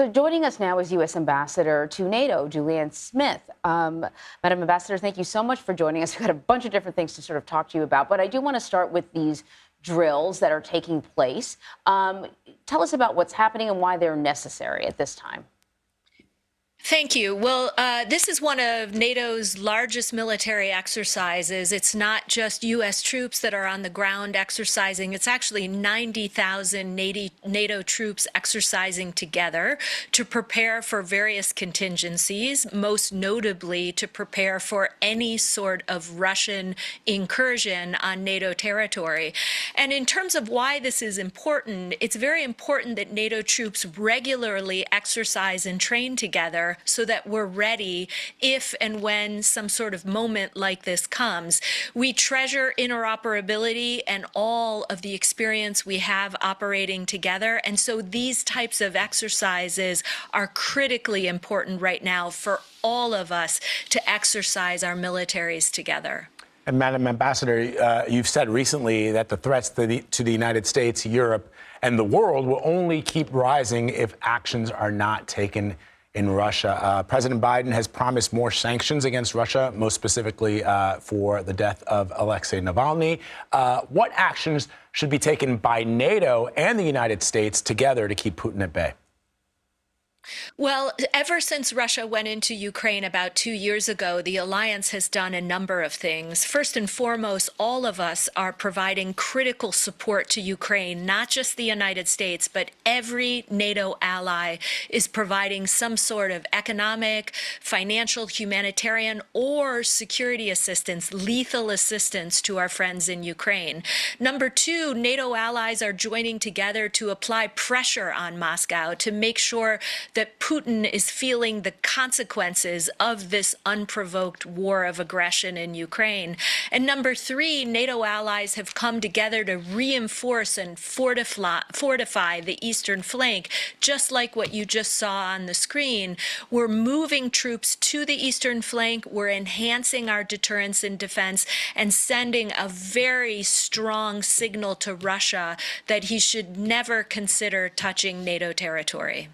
So joining us now is U.S. Ambassador to NATO, Julianne Smith. Madam Ambassador, thank you so much for joining us. We've got a bunch of different things to sort of talk to you about, but I do want to start with these drills that are taking place. Tell us about what's happening and why they're necessary at this time. Thank you. Well, this is one of NATO's largest military exercises. It's not just U.S. troops that are on the ground exercising. It's actually 90,000 NATO troops exercising together to prepare for various contingencies, most notably to prepare for any sort of Russian incursion on NATO territory. And in terms of why this is important, it's very important that NATO troops regularly exercise and train together so that we're ready if and when some sort of moment like this comes. We treasure interoperability and all of the experience we have operating together. And so these types of exercises are critically important right now for all of us to exercise our militaries together. And Madam Ambassador, you've said recently that the threats to the United States, Europe, and the world will only keep rising if actions are not taken in Russia. President Biden has promised more sanctions against Russia, most specifically for the death of Alexei Navalny. What actions should be taken by NATO and the United States together to keep Putin at bay? Well, ever since Russia went into Ukraine about 2 years ago, the alliance has done a number of things. First and foremost, all of us are providing critical support to Ukraine, not just the United States, but every NATO ally is providing some sort of economic, financial, humanitarian, or security assistance, lethal assistance to our friends in Ukraine. Number two, NATO allies are joining together to apply pressure on Moscow to make sure that Putin is feeling the consequences of this unprovoked war of aggression in Ukraine. And number three, NATO allies have come together to reinforce and fortify the eastern flank, just like what you just saw on the screen. We're moving troops to the eastern flank. We're enhancing our deterrence and defense and sending a very strong signal to Russia that he should never consider touching NATO territory.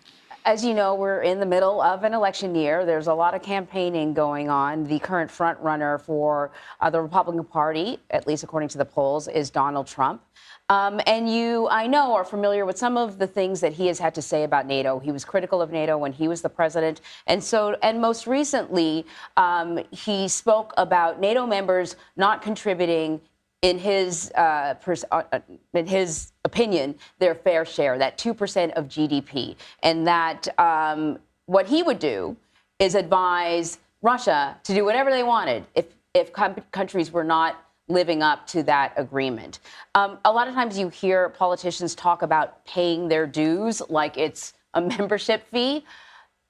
As you know, we're in the middle of an election year. There's a lot of campaigning going on. The current front runner for the Republican Party, at least according to the polls, is Donald Trump. And you, I know, are familiar with some of the things that he has had to say about NATO. He was critical of NATO when he was the president. And most recently, he spoke about NATO members not contributing in his opinion, their fair share, that 2% of GDP, and that what he would do is advise Russia to do whatever they wanted if countries were not living up to that agreement. A lot of times you hear politicians talk about paying their dues like it's a membership fee.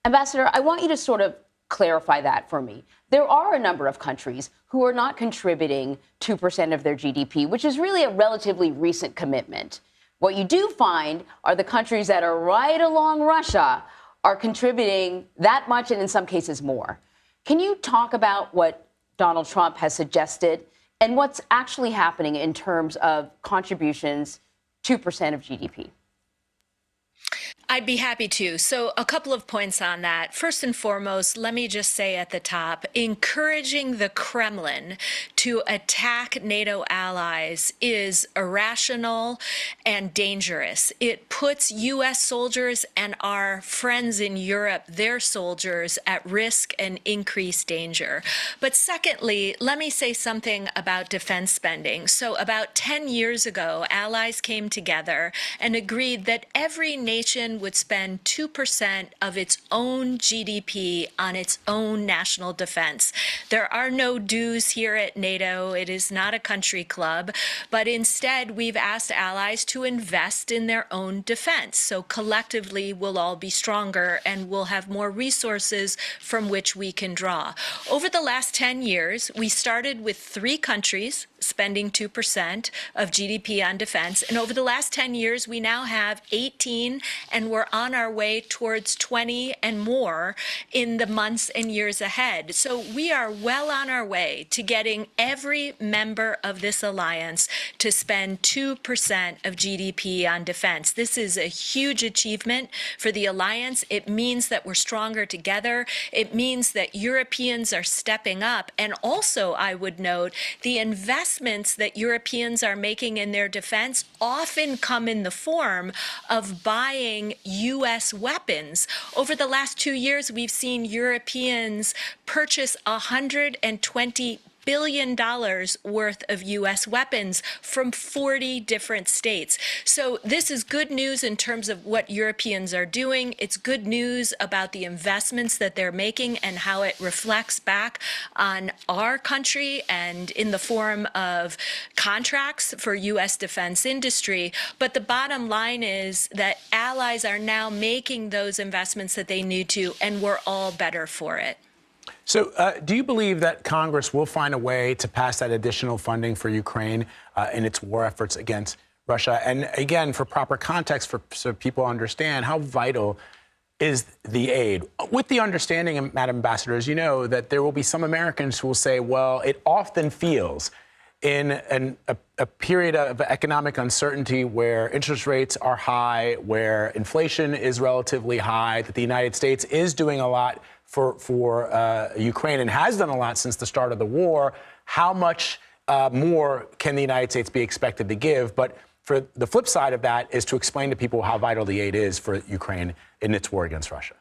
Ambassador, I want you to sort of clarify that for me. There are a number of countries who are not contributing 2% of their GDP, which is really a relatively recent commitment. What you do find are the countries that are right along Russia are contributing that much and in some cases more. Can you talk about what Donald Trump has suggested and what's actually happening in terms of contributions, 2% of GDP? I'd be happy to. So a couple of points on that. First and foremost, let me just say at the top, encouraging the Kremlin to attack NATO allies is irrational and dangerous. It puts U.S. soldiers and our friends in Europe, their soldiers, at risk and increased danger. But secondly, let me say something about defense spending. So about 10 years ago, allies came together and agreed that every nation would spend 2% of its own GDP on its own national defense. There are no dues here at NATO. It is not a country club, but instead we've asked allies to invest in their own defense. So collectively we'll all be stronger and we'll have more resources from which we can draw. Over the last 10 years, we started with 3 countries spending 2% of GDP on defense. And over the last 10 years, we now have 18, and and we're on our way towards 20 and more in the months and years ahead. So we are well on our way to getting every member of this alliance to spend 2% of GDP on defense. This is a huge achievement for the alliance. It means that we're stronger together. It means that Europeans are stepping up. And also, I would note, the investments that Europeans are making in their defense often come in the form of buying U.S. weapons. Over the last 2 years, we've seen Europeans purchase $120 billion worth of U.S. weapons from 40 different states. So this is good news in terms of what Europeans are doing. It's good news about the investments that they're making and how it reflects back on our country and in the form of contracts for U.S. defense industry. But the bottom line is that allies are now making those investments that they need to, and we're all better for it. So do you believe that Congress will find a way to pass that additional funding for Ukraine in its war efforts against Russia? And again, for proper context, so people understand how vital is the aid, with the understanding, Madam Ambassador, as you know, that there will be some Americans who will say, well, it often feels in a period of economic uncertainty where interest rates are high, where inflation is relatively high, that the United States is doing a lot for Ukraine and has done a lot since the start of the war. How much more can the United States be expected to give? But for the flip side of that is to explain to people how vital the aid is for Ukraine in its war against Russia.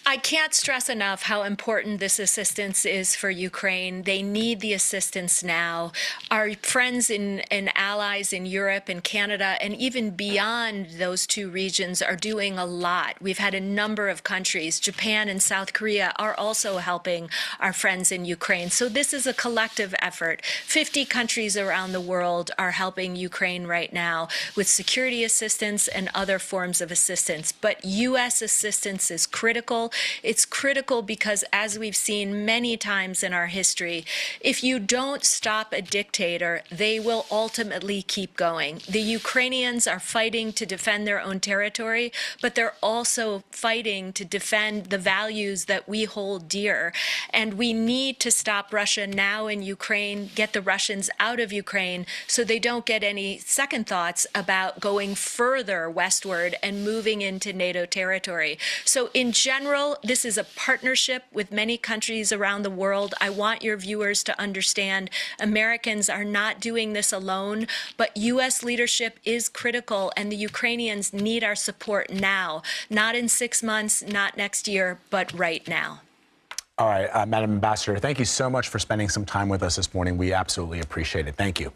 I can't stress enough how important this assistance is for Ukraine. They need the assistance now. Our friends and allies in Europe and Canada and even beyond those two regions are doing a lot. We've had a number of countries, Japan and South Korea, are also helping our friends in Ukraine. So this is a collective effort. 50 countries around the world are helping Ukraine right now with security assistance and other forms of assistance. But U.S. assistance is critical. It's critical because, as we've seen many times in our history, if you don't stop a dictator, they will ultimately keep going. The Ukrainians are fighting to defend their own territory, but they're also fighting to defend the values that we hold dear. And we need to stop Russia now in Ukraine, get the Russians out of Ukraine so they don't get any second thoughts about going further westward and moving into NATO territory. So in general, this is a partnership with many countries around the world. I want your viewers to understand Americans are not doing this alone, but U.S. leadership is critical, and the Ukrainians need our support now, not in 6 months, not next year, but right now. All right, Madam Ambassador, thank you so much for spending some time with us this morning. We absolutely appreciate it. Thank you.